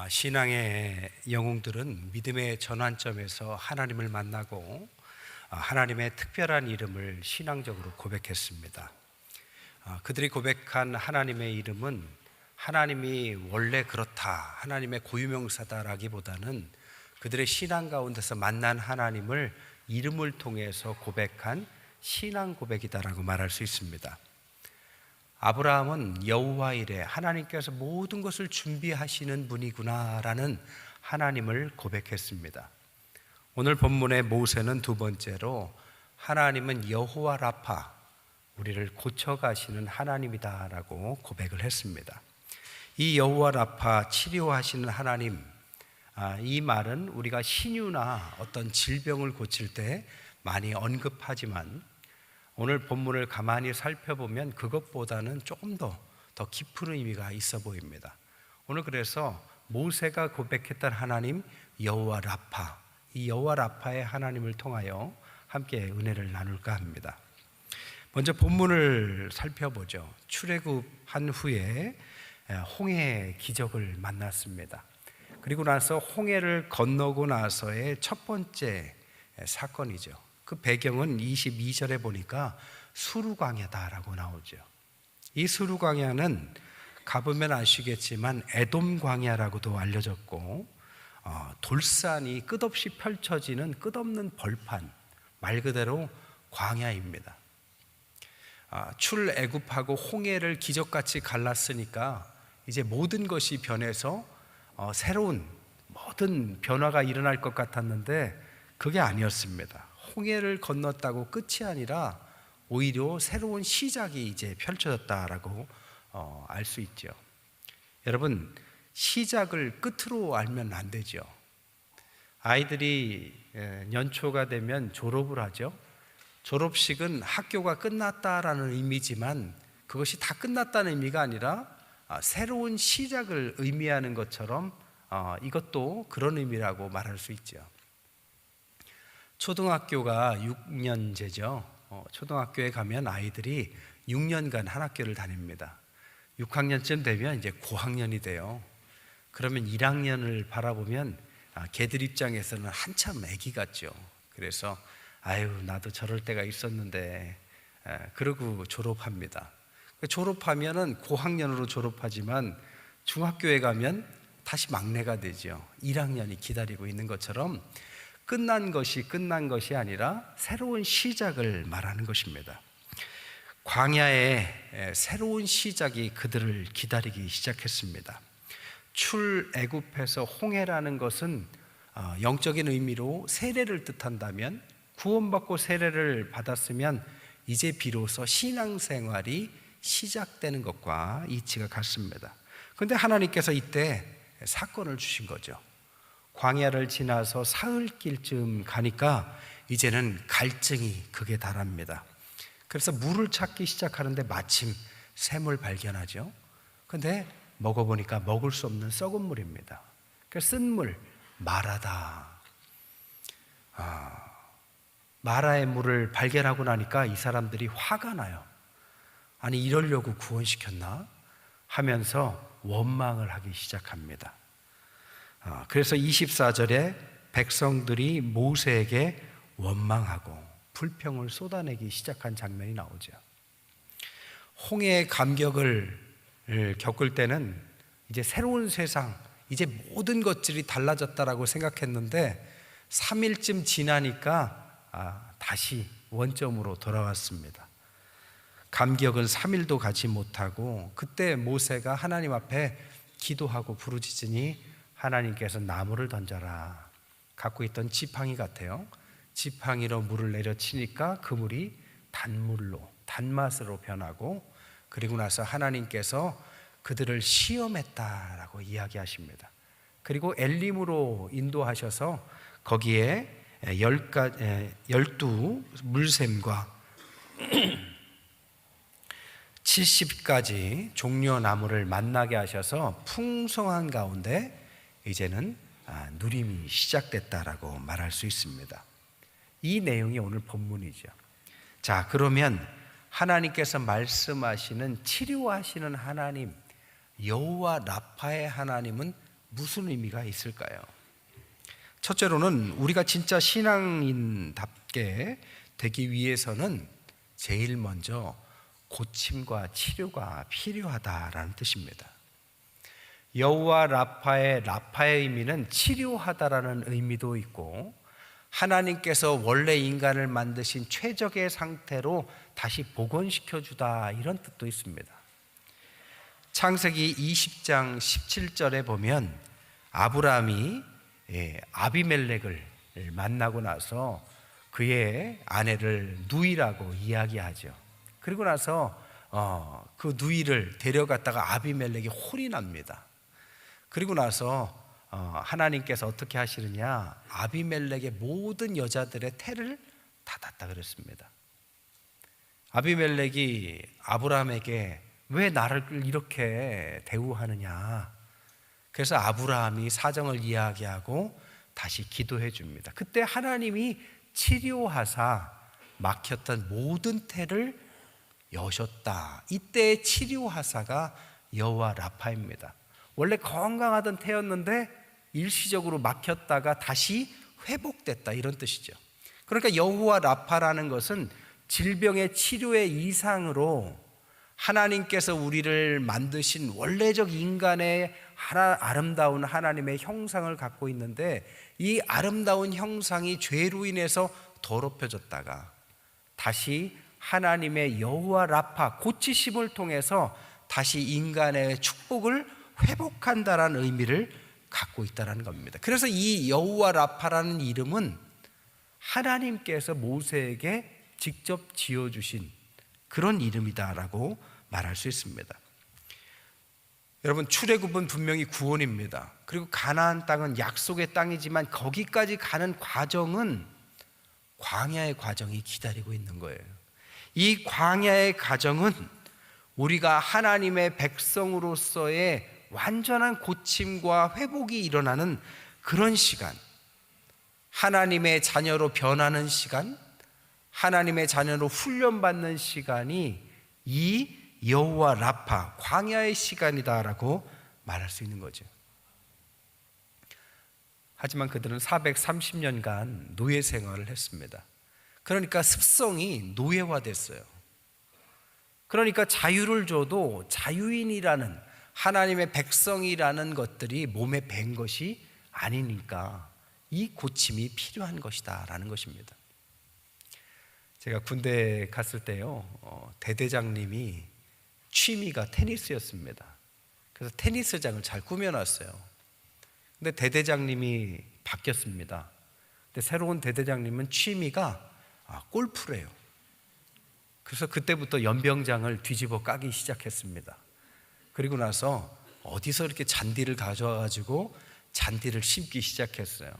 신앙의 영웅들은 믿음의 전환점에서 하나님을 만나고 하나님의 특별한 이름을 신앙적으로 고백했습니다. 그들이 고백한 하나님의 이름은 하나님이 원래 그렇다, 하나님의 고유명사다라기보다는 그들의 신앙 가운데서 만난 하나님을 이름을 통해서 고백한 신앙 고백이다라고 말할 수 있습니다. 아브라함은 여호와 이레, 하나님께서 모든 것을 준비하시는 분이구나라는 하나님을 고백했습니다. 오늘 본문의 모세는 두 번째로 하나님은 여호와 라파, 우리를 고쳐가시는 하나님이다라고 고백을 했습니다. 이 여호와 라파, 치료하시는 하나님, 이 말은 우리가 신유나 어떤 질병을 고칠 때 많이 언급하지만 오늘 본문을 가만히 살펴보면 그것보다는 조금 더 깊은 의미가 있어 보입니다. 오늘 그래서 모세가 고백했던 하나님 여호와 라파, 이 여호와 라파의 하나님을 통하여 함께 은혜를 나눌까 합니다. 먼저 본문을 살펴보죠. 출애굽한 후에 홍해 기적을 만났습니다. 그리고 나서 홍해를 건너고 나서의 첫 번째 사건이죠. 그 배경은 22절에 보니까 수르광야다라고 나오죠. 이 수르광야는 가보면 아시겠지만 에돔 광야라고도 알려졌고 돌산이 끝없이 펼쳐지는 끝없는 벌판, 말 그대로 광야입니다. 출애굽하고 홍해를 기적같이 갈랐으니까 이제 모든 것이 변해서 새로운 모든 변화가 일어날 것 같았는데 그게 아니었습니다. 홍해를 건넜다고 끝이 아니라 오히려 새로운 시작이 이제 펼쳐졌다라고 알 수 있죠. 여러분, 시작을 끝으로 알면 안 되죠. 아이들이 연초가 되면 졸업을 하죠. 졸업식은 학교가 끝났다라는 의미지만 그것이 다 끝났다는 의미가 아니라 새로운 시작을 의미하는 것처럼 이것도 그런 의미라고 말할 수 있죠. 초등학교가 6년제죠. 초등학교에 가면 아이들이 6년간 한 학교를 다닙니다. 6학년쯤 되면 이제 고학년이 돼요. 그러면 1학년을 바라보면 걔들 입장에서는 한참 애기 같죠. 그래서 아유, 나도 저럴 때가 있었는데 그러고 졸업합니다. 졸업하면은 고학년으로 졸업하지만 중학교에 가면 다시 막내가 되죠. 1학년이 기다리고 있는 것처럼 끝난 것이 아니라 새로운 시작을 말하는 것입니다. 광야에 새로운 시작이 그들을 기다리기 시작했습니다. 출애굽해서 홍해라는 것은 영적인 의미로 세례를 뜻한다면 구원받고 세례를 받았으면 이제 비로소 신앙생활이 시작되는 것과 이치가 같습니다. 그런데 하나님께서 이때 사건을 주신 거죠. 광야를 지나서 사흘길쯤 가니까 이제는 갈증이 극에 달합니다. 그래서 물을 찾기 시작하는데 마침 샘을 발견하죠. 그런데 먹어보니까 먹을 수 없는 썩은 물입니다. 그래서 쓴 물, 마라다. 마라의 물을 발견하고 나니까 이 사람들이 화가 나요. 아니, 이러려고 구원시켰나? 하면서 원망을 하기 시작합니다. 그래서 24절에 백성들이 모세에게 원망하고 불평을 쏟아내기 시작한 장면이 나오죠. 홍해의 감격을 겪을 때는 이제 새로운 세상, 이제 모든 것들이 달라졌다라고 생각했는데 3일쯤 지나니까 다시 원점으로 돌아왔습니다. 감격은 3일도 가지 못하고 그때 모세가 하나님 앞에 기도하고 부르짖으니 하나님께서 나무를 던져라. 갖고 있던 지팡이 같아요. 지팡이로 물을 내려치니까 그 물이 단맛으로 변하고 그리고 나서 하나님께서 그들을 시험했다라고 이야기하십니다. 그리고 엘림으로 인도하셔서 거기에 12 물샘과 70가지 종려 나무를 만나게 하셔서 풍성한 가운데 이제는 누림이 시작됐다라고 말할 수 있습니다. 이 내용이 오늘 본문이죠. 자, 그러면 하나님께서 말씀하시는 치료하시는 하나님, 여호와 라파의 하나님은 무슨 의미가 있을까요? 첫째로는 우리가 진짜 신앙인답게 되기 위해서는 제일 먼저 고침과 치료가 필요하다라는 뜻입니다. 여호와 라파의 의미는 치료하다라는 의미도 있고, 하나님께서 원래 인간을 만드신 최적의 상태로 다시 복원시켜주다, 이런 뜻도 있습니다. 창세기 20장 17절에 보면 아브라함이 아비멜렉을 만나고 나서 그의 아내를 누이라고 이야기하죠. 그리고 나서 그 누이를 데려갔다가 아비멜렉이 혼이 납니다. 그리고 나서 하나님께서 어떻게 하시느냐, 아비멜렉의 모든 여자들의 태를 닫았다 그랬습니다. 아비멜렉이 아브라함에게 왜 나를 이렇게 대우하느냐, 그래서 아브라함이 사정을 이야기하고 다시 기도해 줍니다. 그때 하나님이 치료하사 막혔던 모든 태를 여셨다. 이때 치료하사가 여호와 라파입니다. 원래 건강하던 태였는데 일시적으로 막혔다가 다시 회복됐다, 이런 뜻이죠. 그러니까 여호와 라파라는 것은 질병의 치료의 이상으로 하나님께서 우리를 만드신 원래적 인간의 아름다운 하나님의 형상을 갖고 있는데, 이 아름다운 형상이 죄로 인해서 더럽혀졌다가 다시 하나님의 여호와 라파, 고치심을 통해서 다시 인간의 축복을 회복한다라는 의미를 갖고 있다는 겁니다. 그래서 이 여호와 라파라는 이름은 하나님께서 모세에게 직접 지어주신 그런 이름이다라고 말할 수 있습니다. 여러분, 출애굽은 분명히 구원입니다. 그리고 가나안 땅은 약속의 땅이지만 거기까지 가는 과정은 광야의 과정이 기다리고 있는 거예요. 이 광야의 과정은 우리가 하나님의 백성으로서의 완전한 고침과 회복이 일어나는 그런 시간, 하나님의 자녀로 변하는 시간, 하나님의 자녀로 훈련받는 시간이 이 여호와 라파, 광야의 시간이다라고 말할 수 있는 거죠. 하지만 그들은 430년간 노예 생활을 했습니다. 그러니까 습성이 노예화됐어요. 그러니까 자유를 줘도 자유인이라는, 하나님의 백성이라는 것들이 몸에 밴 것이 아니니까 이 고침이 필요한 것이다 라는 것입니다. 제가 군대 갔을 때요, 대대장님이 취미가 테니스였습니다. 그래서 테니스장을 잘 꾸며놨어요. 근데 대대장님이 바뀌었습니다. 근데 새로운 대대장님은 취미가 골프래요. 그래서 그때부터 연병장을 뒤집어 까기 시작했습니다. 그리고 나서 어디서 이렇게 잔디를 가져와 가지고 잔디를 심기 시작했어요.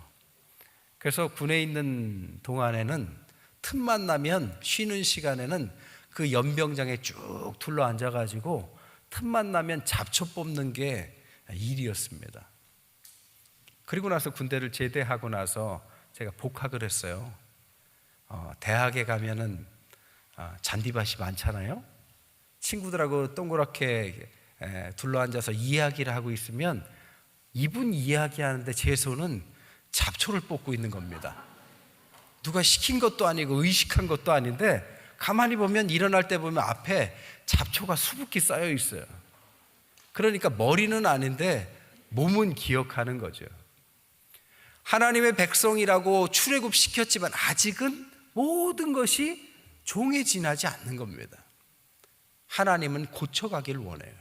그래서 군에 있는 동안에는 틈만 나면, 쉬는 시간에는 그 연병장에 쭉 둘러 앉아가지고 틈만 나면 잡초 뽑는 게 일이었습니다. 그리고 나서 군대를 제대하고 나서 제가 복학을 했어요. 대학에 가면은 잔디밭이 많잖아요. 친구들하고 동그랗게 둘러앉아서 이야기를 하고 있으면 이분 이야기하는데 제 손은 잡초를 뽑고 있는 겁니다. 누가 시킨 것도 아니고 의식한 것도 아닌데, 가만히 보면, 일어날 때 보면 앞에 잡초가 수북히 쌓여 있어요. 그러니까 머리는 아닌데 몸은 기억하는 거죠. 하나님의 백성이라고 출애굽시켰지만 아직은 모든 것이 종에 지나지 않는 겁니다. 하나님은 고쳐가기를 원해요.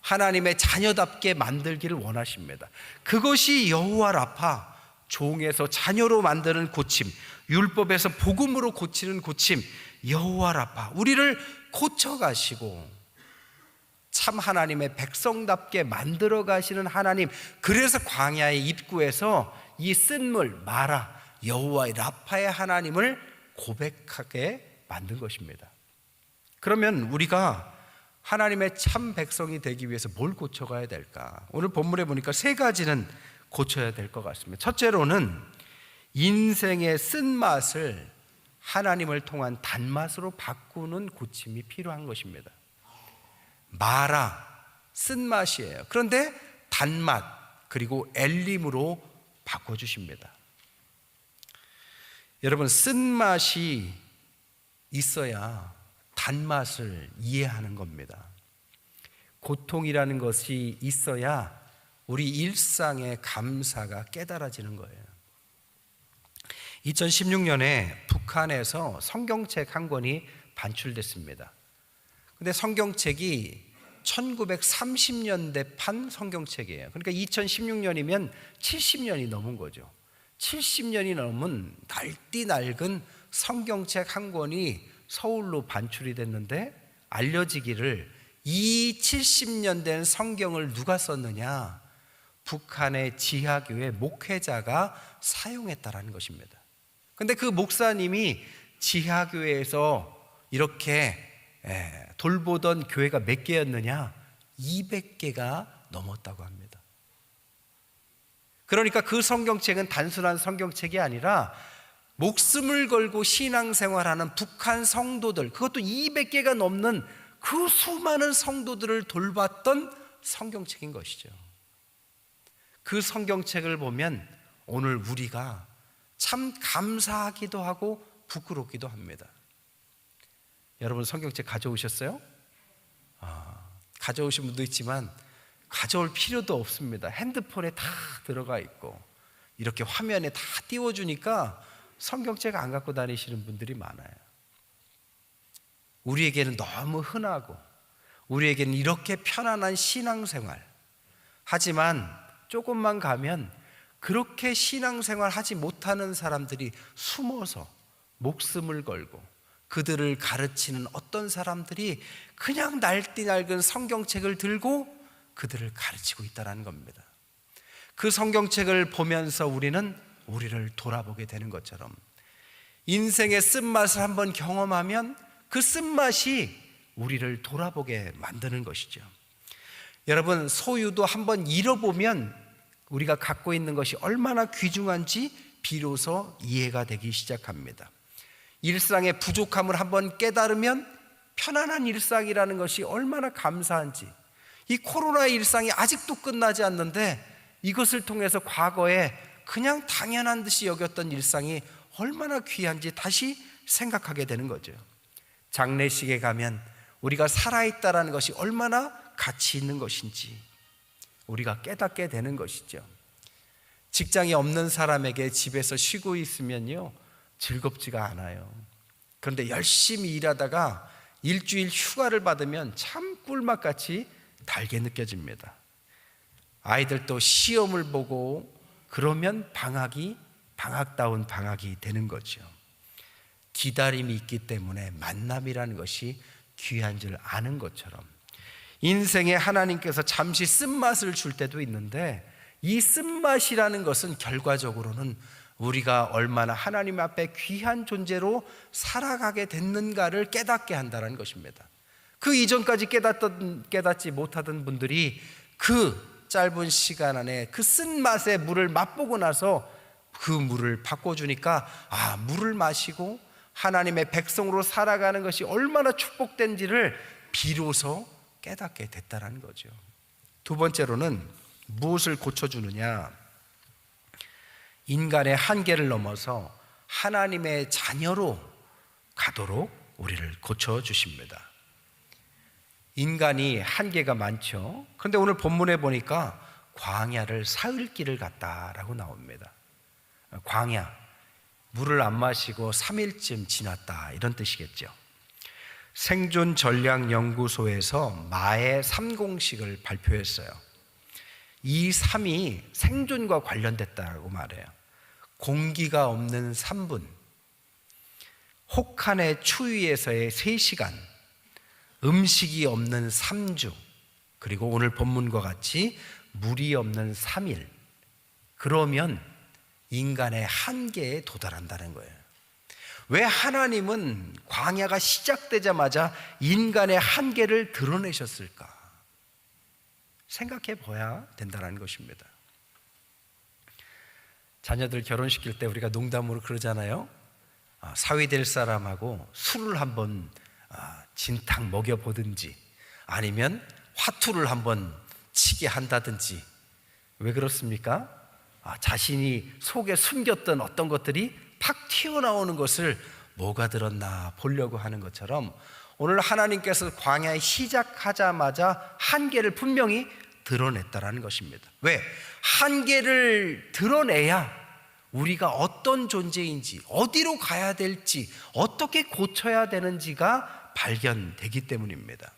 하나님의 자녀답게 만들기를 원하십니다. 그것이 여호와 라파, 종에서 자녀로 만드는 고침, 율법에서 복음으로 고치는 고침, 여호와 라파, 우리를 고쳐가시고 참 하나님의 백성답게 만들어 가시는 하나님. 그래서 광야의 입구에서 이 쓴물 마라, 여호와의 라파의 하나님을 고백하게 만든 것입니다. 그러면 우리가 하나님의 참 백성이 되기 위해서 뭘 고쳐가야 될까? 오늘 본문에 보니까 세 가지는 고쳐야 될 것 같습니다. 첫째로는 인생의 쓴맛을 하나님을 통한 단맛으로 바꾸는 고침이 필요한 것입니다. 마라, 쓴맛이에요. 그런데 단맛, 그리고 엘림으로 바꿔주십니다. 여러분, 쓴맛이 있어야 단맛을 이해하는 겁니다. 고통이라는 것이 있어야 우리 일상의 감사가 깨달아지는 거예요. 2016년에 북한에서 성경책 한 권이 반출됐습니다. 근데 성경책이 1930년대 판 성경책이에요. 그러니까 2016년이면 70년이 넘은 거죠. 70년이 넘은 날띠 낡은 성경책 한 권이 서울로 반출이 됐는데, 알려지기를 이 70년 된 성경을 누가 썼느냐? 북한의 지하교회 목회자가 사용했다라는 것입니다. 근데 그 목사님이 지하교회에서 이렇게 돌보던 교회가 몇 개였느냐? 200개가 넘었다고 합니다. 그러니까 그 성경책은 단순한 성경책이 아니라 목숨을 걸고 신앙생활하는 북한 성도들, 그것도 200개가 넘는 그 수많은 성도들을 돌봤던 성경책인 것이죠. 그 성경책을 보면 오늘 우리가 참 감사하기도 하고 부끄럽기도 합니다. 여러분, 성경책 가져오셨어요? 가져오신 분도 있지만 가져올 필요도 없습니다. 핸드폰에 다 들어가 있고 이렇게 화면에 다 띄워주니까 성경책 안 갖고 다니시는 분들이 많아요. 우리에게는 너무 흔하고 우리에게는 이렇게 편안한 신앙생활, 하지만 조금만 가면 그렇게 신앙생활 하지 못하는 사람들이 숨어서 목숨을 걸고 그들을 가르치는 어떤 사람들이 그냥 날띠 낡은 성경책을 들고 그들을 가르치고 있다는 겁니다. 그 성경책을 보면서 우리는 우리를 돌아보게 되는 것처럼 인생의 쓴맛을 한번 경험하면 그 쓴맛이 우리를 돌아보게 만드는 것이죠. 여러분, 소유도 한번 잃어보면 우리가 갖고 있는 것이 얼마나 귀중한지 비로소 이해가 되기 시작합니다. 일상의 부족함을 한번 깨달으면 편안한 일상이라는 것이 얼마나 감사한지, 이 코로나 일상이 아직도 끝나지 않는데 이것을 통해서 과거에 그냥 당연한 듯이 여겼던 일상이 얼마나 귀한지 다시 생각하게 되는 거죠. 장례식에 가면 우리가 살아있다라는 것이 얼마나 가치 있는 것인지 우리가 깨닫게 되는 것이죠. 직장이 없는 사람에게 집에서 쉬고 있으면요, 즐겁지가 않아요. 그런데 열심히 일하다가 일주일 휴가를 받으면 참 꿀맛같이 달게 느껴집니다. 아이들도 시험을 보고 그러면 방학다운 방학이 되는 거죠. 기다림이 있기 때문에 만남이라는 것이 귀한 줄 아는 것처럼 인생에 하나님께서 잠시 쓴맛을 줄 때도 있는데, 이 쓴맛이라는 것은 결과적으로는 우리가 얼마나 하나님 앞에 귀한 존재로 살아가게 됐는가를 깨닫게 한다는 것입니다. 그 이전까지 깨닫지 못하던 분들이 그 짧은 시간 안에 그 쓴맛의 물을 맛보고 나서 그 물을 바꿔주니까 물을 마시고 하나님의 백성으로 살아가는 것이 얼마나 축복된지를 비로소 깨닫게 됐다는 거죠. 두 번째로는 무엇을 고쳐주느냐? 인간의 한계를 넘어서 하나님의 자녀로 가도록 우리를 고쳐주십니다. 인간이 한계가 많죠. 그런데 오늘 본문에 보니까 광야를 사흘길을 갔다라고 나옵니다. 광야, 물을 안 마시고 3일쯤 지났다, 이런 뜻이겠죠. 생존전략연구소에서 마의 3공식을 발표했어요. 이 3이 생존과 관련됐다고 말해요. 공기가 없는 3분, 혹한의 추위에서의 3시간, 음식이 없는 3주, 그리고 오늘 본문과 같이 물이 없는 3일. 그러면 인간의 한계에 도달한다는 거예요. 왜 하나님은 광야가 시작되자마자 인간의 한계를 드러내셨을까? 생각해 봐야 된다는 것입니다. 자녀들 결혼시킬 때 우리가 농담으로 그러잖아요. 사위 될 사람하고 술을 한번 진탕 먹여보든지 아니면 화투를 한번 치게 한다든지 왜 그렇습니까? 자신이 속에 숨겼던 어떤 것들이 팍 튀어나오는 것을 뭐가 들었나 보려고 하는 것처럼 오늘 하나님께서 광야에 시작하자마자 한계를 분명히 드러냈다라는 것입니다. 왜? 한계를 드러내야 우리가 어떤 존재인지, 어디로 가야 될지, 어떻게 고쳐야 되는지가 발견되기 때문입니다.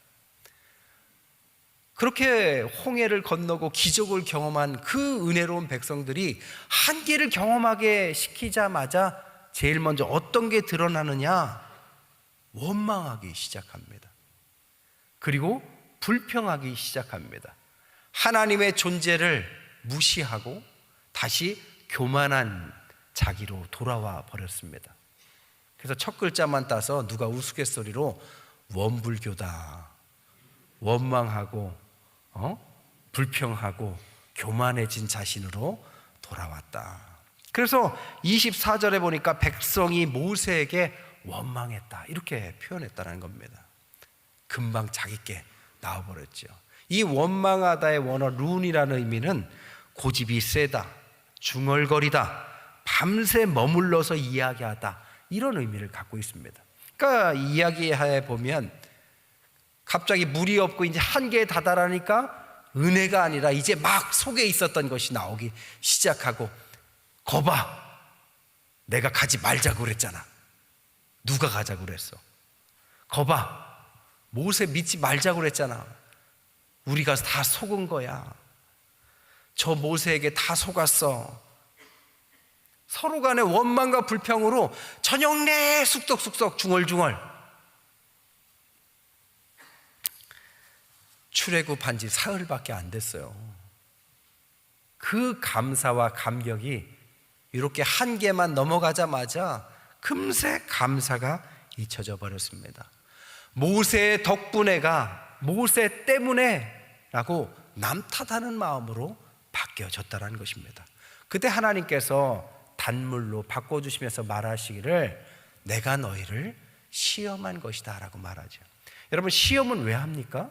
그렇게 홍해를 건너고 기적을 경험한 그 은혜로운 백성들이 한계를 경험하게 시키자마자 제일 먼저 어떤 게 드러나느냐? 원망하기 시작합니다. 그리고 불평하기 시작합니다. 하나님의 존재를 무시하고 다시 교만한 자기로 돌아와 버렸습니다. 그래서 첫 글자만 따서 누가 우스갯소리로 원불교다, 원망하고 불평하고 교만해진 자신으로 돌아왔다. 그래서 24절에 보니까 백성이 모세에게 원망했다 이렇게 표현했다는 겁니다. 금방 자기께 나와버렸죠. 이 원망하다의 원어 룬이라는 의미는 고집이 세다, 중얼거리다, 밤새 머물러서 이야기하다 이런 의미를 갖고 있습니다. 그러니까 이야기해 보면 갑자기 물이 없고 이제 한계에 다다르니까 은혜가 아니라 이제 막 속에 있었던 것이 나오기 시작하고, 거봐, 내가 가지 말자고 그랬잖아. 누가 가자고 그랬어? 거봐, 모세 믿지 말자고 그랬잖아. 우리가 다 속은 거야. 저 모세에게 다 속았어. 서로 간의 원망과 불평으로 저녁 내 쑥덕쑥덕 중얼중얼. 출애굽한 지 사흘밖에 안 됐어요. 그 감사와 감격이 이렇게 한계만 넘어가자마자 금세 감사가 잊혀져 버렸습니다. 모세의 덕분에가 모세 때문에 라고 남 탓하는 마음으로 바뀌어졌다는 것입니다. 그때 하나님께서 단물로 바꿔주시면서 말하시기를 내가 너희를 시험한 것이다 라고 말하죠. 여러분, 시험은 왜 합니까?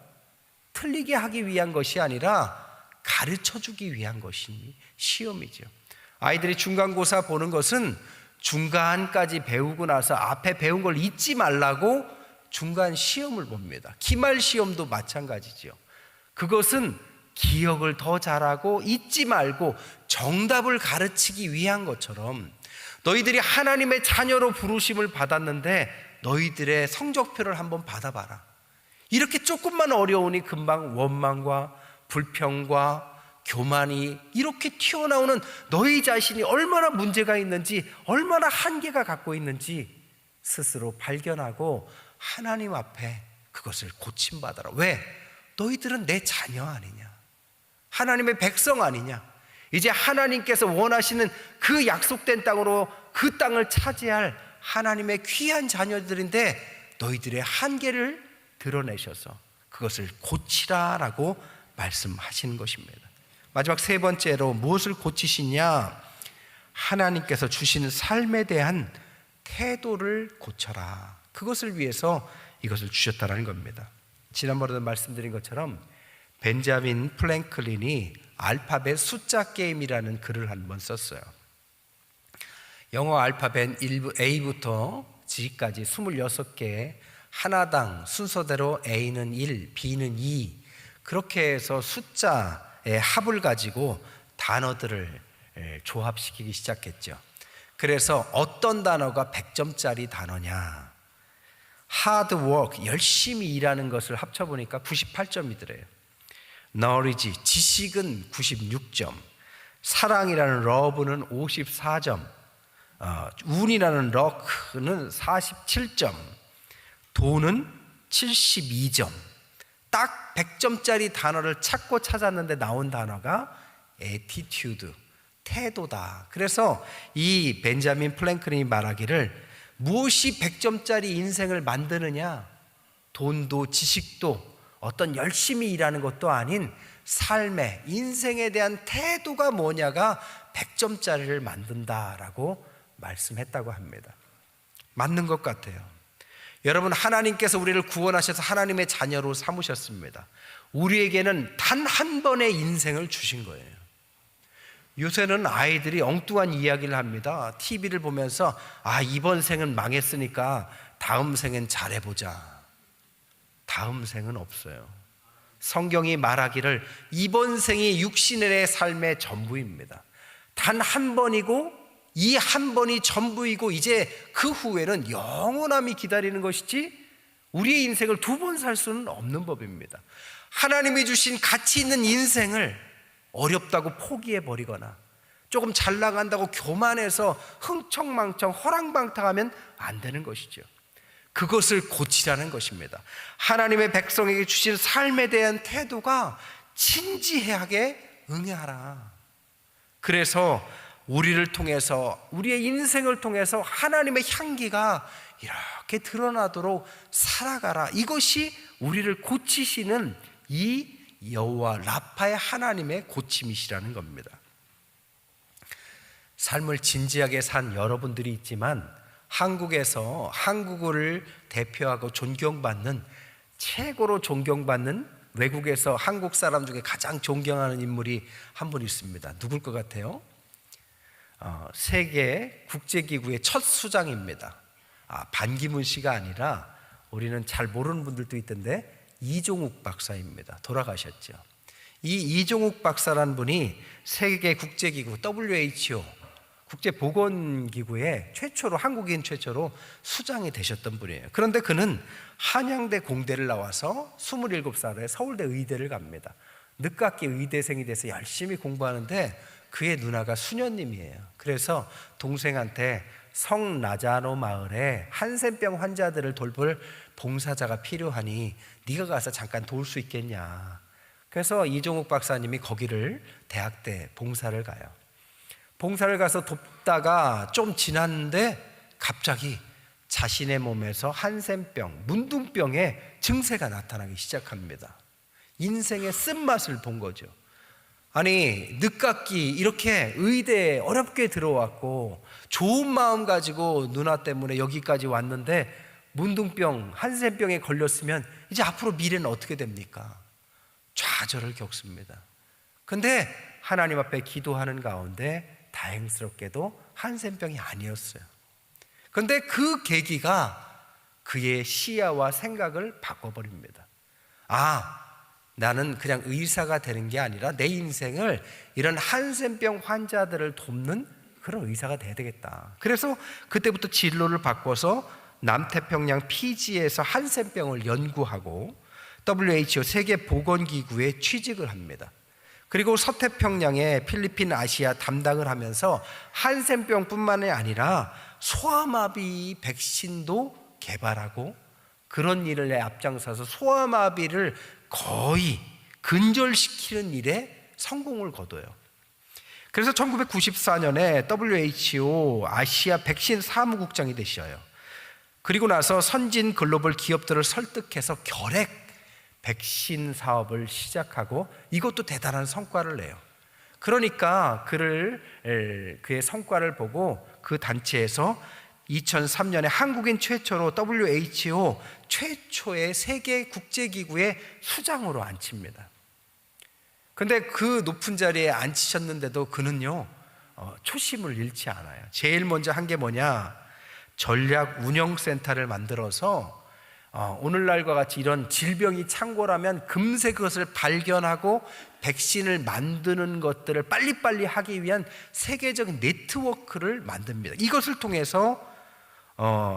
틀리게 하기 위한 것이 아니라 가르쳐주기 위한 것이 시험이죠. 아이들이 중간고사 보는 것은 중간까지 배우고 나서 앞에 배운 걸 잊지 말라고 중간 시험을 봅니다. 기말 시험도 마찬가지죠. 그것은 기억을 더 잘하고 잊지 말고 정답을 가르치기 위한 것처럼 너희들이 하나님의 자녀로 부르심을 받았는데 너희들의 성적표를 한번 받아봐라. 이렇게 조금만 어려우니 금방 원망과 불평과 교만이 이렇게 튀어나오는 너희 자신이 얼마나 문제가 있는지, 얼마나 한계가 갖고 있는지 스스로 발견하고 하나님 앞에 그것을 고침받아라. 왜? 너희들은 내 자녀 아니냐? 하나님의 백성 아니냐? 이제 하나님께서 원하시는 그 약속된 땅으로 그 땅을 차지할 하나님의 귀한 자녀들인데 너희들의 한계를 드러내셔서 그것을 고치라라고 말씀하시는 것입니다. 마지막 세 번째로 무엇을 고치시냐? 하나님께서 주시는 삶에 대한 태도를 고쳐라. 그것을 위해서 이것을 주셨다는 겁니다. 지난번에도 말씀드린 것처럼 벤자민 플랭클린이 알파벳 숫자 게임이라는 글을 한번 썼어요. 영어 알파벳 A부터 G까지 26개, 하나당 순서대로 A는 1, B는 2, 그렇게 해서 숫자의 합을 가지고 단어들을 조합시키기 시작했죠. 그래서 어떤 단어가 100점짜리 단어냐? hard work, 열심히 일하는 것을 합쳐보니까 98점이더래요. knowledge, 지식은 96점, 사랑이라는 love는 54점, 운이라는 luck는 47점, 돈은 72점. 딱 100점짜리 단어를 찾고 찾았는데 나온 단어가 attitude, 태도다. 그래서 이 벤자민 플랭클린이 말하기를 무엇이 100점짜리 인생을 만드느냐? 돈도 지식도 어떤 열심히 일하는 것도 아닌 삶의 인생에 대한 태도가 뭐냐가 100점짜리를 만든다라고 말씀했다고 합니다. 맞는 것 같아요. 여러분, 하나님께서 우리를 구원하셔서 하나님의 자녀로 삼으셨습니다. 우리에게는 단 한 번의 인생을 주신 거예요. 요새는 아이들이 엉뚱한 이야기를 합니다. TV를 보면서 이번 생은 망했으니까 다음 생은 잘해보자. 다음 생은 없어요. 성경이 말하기를 이번 생이 육신의 삶의 전부입니다. 단 한 번이고 이 한 번이 전부이고 이제 그 후에는 영원함이 기다리는 것이지 우리의 인생을 두 번 살 수는 없는 법입니다. 하나님이 주신 가치 있는 인생을 어렵다고 포기해버리거나 조금 잘 나간다고 교만해서 흥청망청 허랑방탕하면 안 되는 것이죠. 그것을 고치라는 것입니다. 하나님의 백성에게 주신 삶에 대한 태도가 진지하게 응하라. 그래서 우리를 통해서 우리의 인생을 통해서 하나님의 향기가 이렇게 드러나도록 살아가라. 이것이 우리를 고치시는 이 여호와 라파의 하나님의 고침이시라는 겁니다. 삶을 진지하게 산 여러분들이 있지만 한국에서 한국어를 대표하고 존경받는, 최고로 존경받는, 외국에서 한국 사람 중에 가장 존경하는 인물이 한 분 있습니다. 누굴 것 같아요? 세계 국제기구의 첫 수장입니다. 반기문 씨가 아니라 우리는 잘 모르는 분들도 있던데 이종욱 박사입니다. 돌아가셨죠. 이 이종욱 박사란 분이 세계 국제기구 WHO 국제보건기구의 최초로, 한국인 최초로 수장이 되셨던 분이에요. 그런데 그는 한양대 공대를 나와서 27살에 서울대 의대를 갑니다. 늦깎이 의대생이 돼서 열심히 공부하는데 그의 누나가 수녀님이에요. 그래서 동생한테 성나자노 마을에 한센병 환자들을 돌볼 봉사자가 필요하니 네가 가서 잠깐 도울 수 있겠냐. 그래서 이종욱 박사님이 거기를 대학 때 봉사를 가요. 봉사를 가서 돕다가 좀 지났는데 갑자기 자신의 몸에서 한센병, 문둥병의 증세가 나타나기 시작합니다. 인생의 쓴맛을 본 거죠. 아니, 늦깎이 이렇게 의대에 어렵게 들어왔고 좋은 마음 가지고 누나 때문에 여기까지 왔는데 문둥병, 한센병에 걸렸으면 이제 앞으로 미래는 어떻게 됩니까? 좌절을 겪습니다. 근데 하나님 앞에 기도하는 가운데 다행스럽게도 한센병이 아니었어요. 그런데 그 계기가 그의 시야와 생각을 바꿔버립니다. 나는 그냥 의사가 되는 게 아니라 내 인생을 이런 한센병 환자들을 돕는 그런 의사가 돼야 되겠다. 그래서 그때부터 진로를 바꿔서 남태평양 피지에서 한센병을 연구하고 WHO 세계보건기구에 취직을 합니다. 그리고 서태평양에 필리핀 아시아 담당을 하면서 한센병뿐만이 아니라 소아마비 백신도 개발하고 그런 일을 앞장서서 소아마비를 거의 근절시키는 일에 성공을 거둬요. 그래서 1994년에 WHO 아시아 백신 사무국장이 되셔요. 그리고 나서 선진 글로벌 기업들을 설득해서 결핵 백신 사업을 시작하고 이것도 대단한 성과를 내요. 그러니까 그의 성과를 보고 그 단체에서 2003년에 한국인 최초로 WHO 최초의 세계 국제기구의 수장으로 앉힙니다. 근데 그 높은 자리에 앉히셨는데도 그는요 초심을 잃지 않아요. 제일 먼저 한 게 뭐냐, 전략 운영센터를 만들어서 오늘날과 같이 이런 질병이 창궐하면 금세 그것을 발견하고 백신을 만드는 것들을 빨리빨리 하기 위한 세계적인 네트워크를 만듭니다. 이것을 통해서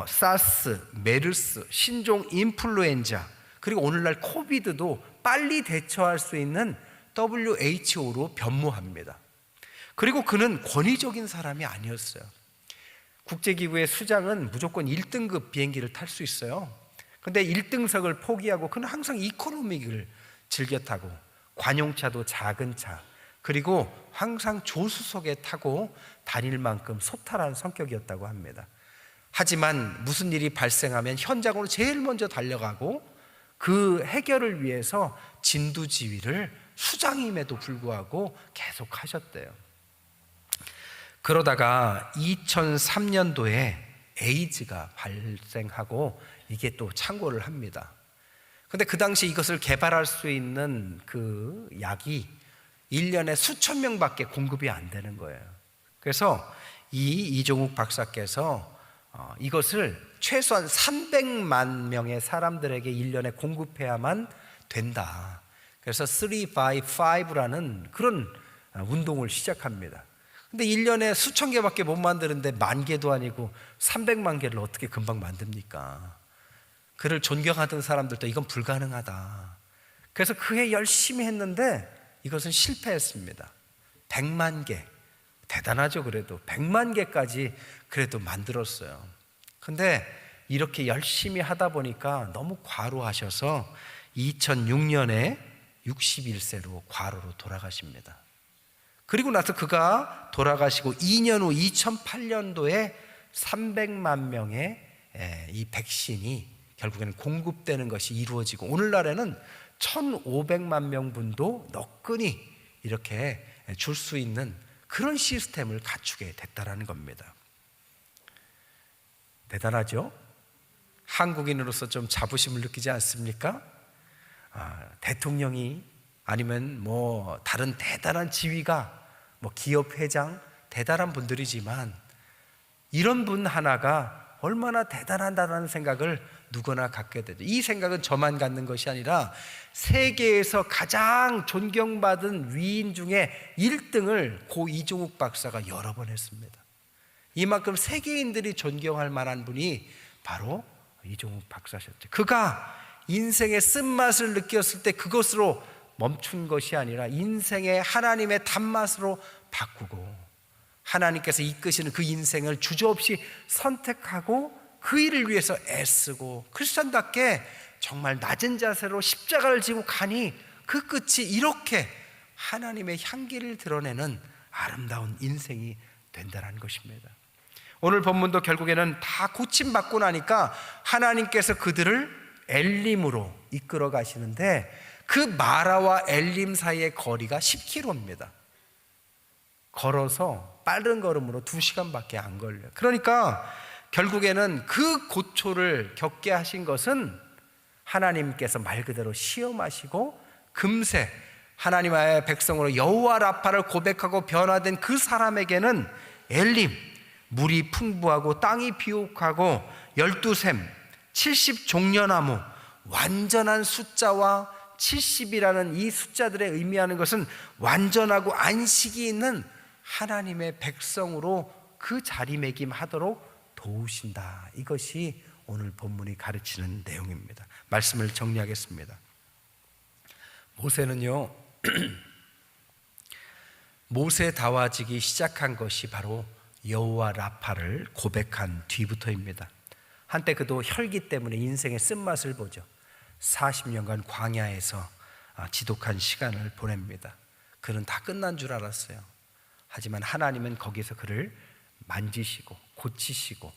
사스, 메르스, 신종 인플루엔자, 그리고 오늘날 코비드도 빨리 대처할 수 있는 WHO로 변모합니다. 그리고 그는 권위적인 사람이 아니었어요. 국제기구의 수장은 무조건 1등급 비행기를 탈 수 있어요. 근데 1등석을 포기하고 그는 항상 이코노미를 즐겨 타고 관용차도 작은 차, 그리고 항상 조수석에 타고 다닐 만큼 소탈한 성격이었다고 합니다. 하지만 무슨 일이 발생하면 현장으로 제일 먼저 달려가고 그 해결을 위해서 진두지휘를 수장임에도 불구하고 계속 하셨대요. 그러다가 2003년도에 에이즈가 발생하고 이게 또 창궐을 합니다. 근데 그 당시 이것을 개발할 수 있는 그 약이 1년에 수천 명밖에 공급이 안 되는 거예요. 그래서 이종욱 박사께서 이것을 최소한 300만 명의 사람들에게 1년에 공급해야만 된다. 그래서 3by5라는 그런 운동을 시작합니다. 근데 1년에 수천 개밖에 못 만드는데 10,000개도 아니고 300만 개를 어떻게 금방 만듭니까? 그를 존경하던 사람들도 이건 불가능하다. 그래서 그해 열심히 했는데 이것은 실패했습니다. 100만 개, 대단하죠. 그래도 100만 개까지 그래도 만들었어요. 근데 이렇게 열심히 하다 보니까 너무 과로하셔서 2006년에 61세로 과로로 돌아가십니다. 그리고 나서 그가 돌아가시고 2년 후 2008년도에 300만 명의 이 백신이 결국에는 공급되는 것이 이루어지고 오늘날에는 1,500만 명분도 너끈히 이렇게 줄 수 있는 그런 시스템을 갖추게 됐다라는 겁니다. 대단하죠? 한국인으로서 좀 자부심을 느끼지 않습니까? 대통령이 아니면 다른 대단한 지위가 기업 회장, 대단한 분들이지만 이런 분 하나가 얼마나 대단하다는 생각을 누구나 갖게 되죠. 이 생각은 저만 갖는 것이 아니라 세계에서 가장 존경받은 위인 중에 1등을 고 이종욱 박사가 여러 번 했습니다. 이만큼 세계인들이 존경할 만한 분이 바로 이종욱 박사셨죠. 그가 인생의 쓴맛을 느꼈을 때 그것으로 멈춘 것이 아니라 인생의 하나님의 단맛으로 바꾸고 하나님께서 이끄시는 그 인생을 주저없이 선택하고 그 일을 위해서 애쓰고 크리스천답게 정말 낮은 자세로 십자가를 지고 가니 그 끝이 이렇게 하나님의 향기를 드러내는 아름다운 인생이 된다는 것입니다. 오늘 본문도 결국에는 다 고침받고 나니까 하나님께서 그들을 엘림으로 이끌어 가시는데 그 마라와 엘림 사이의 거리가 10km입니다. 걸어서 빠른 걸음으로 2시간밖에 안 걸려요. 그러니까 결국에는 그 고초를 겪게 하신 것은 하나님께서 말 그대로 시험하시고 금세 하나님의 백성으로 여호와 라파를 고백하고 변화된 그 사람에게는 엘림, 물이 풍부하고 땅이 비옥하고 12샘, 70종려나무, 완전한 숫자와 70이라는 이 숫자들의 의미하는 것은 완전하고 안식이 있는 하나님의 백성으로 그 자리매김하도록 도우신다. 이것이 오늘 본문이 가르치는 내용입니다. 말씀을 정리하겠습니다. 모세는요 모세다워지기 시작한 것이 바로 여호와 라파를 고백한 뒤부터입니다. 한때 그도 혈기 때문에 인생의 쓴맛을 보죠. 40년간 광야에서 지독한 시간을 보냅니다. 그는 다 끝난 줄 알았어요. 하지만 하나님은 거기서 그를 만지시고 고치시고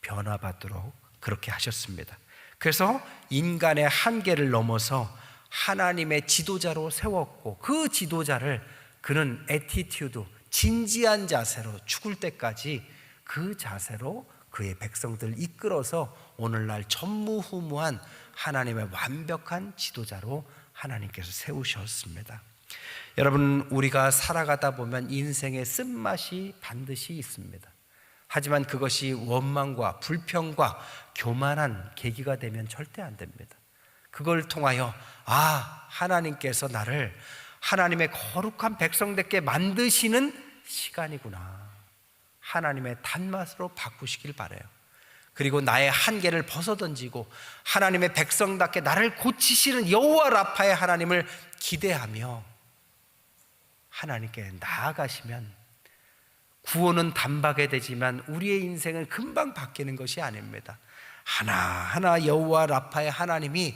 변화받도록 그렇게 하셨습니다. 그래서 인간의 한계를 넘어서 하나님의 지도자로 세웠고 그 지도자를 그는 애티튜드, 진지한 자세로 죽을 때까지 그 자세로 그의 백성들을 이끌어서 오늘날 전무후무한 하나님의 완벽한 지도자로 하나님께서 세우셨습니다. 여러분, 우리가 살아가다 보면 인생의 쓴맛이 반드시 있습니다. 하지만 그것이 원망과 불평과 교만한 계기가 되면 절대 안 됩니다. 그걸 통하여 하나님께서 나를 하나님의 거룩한 백성답게 만드시는 시간이구나, 하나님의 단맛으로 바꾸시길 바라요. 그리고 나의 한계를 벗어던지고 하나님의 백성답게 나를 고치시는 여호와 라파의 하나님을 기대하며 하나님께 나아가시면 구원은 단박에 되지만 우리의 인생은 금방 바뀌는 것이 아닙니다. 하나하나 여호와 라파의 하나님이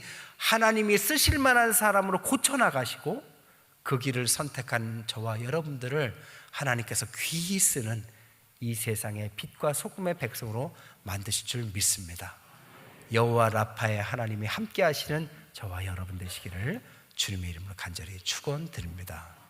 쓰실 만한 사람으로 고쳐나가시고 그 길을 선택한 저와 여러분들을 하나님께서 귀히 쓰는 이 세상의 빛과 소금의 백성으로 만드실 줄 믿습니다. 여호와 라파의 하나님이 함께 하시는 저와 여러분 되시기를 주님의 이름으로 간절히 축원드립니다.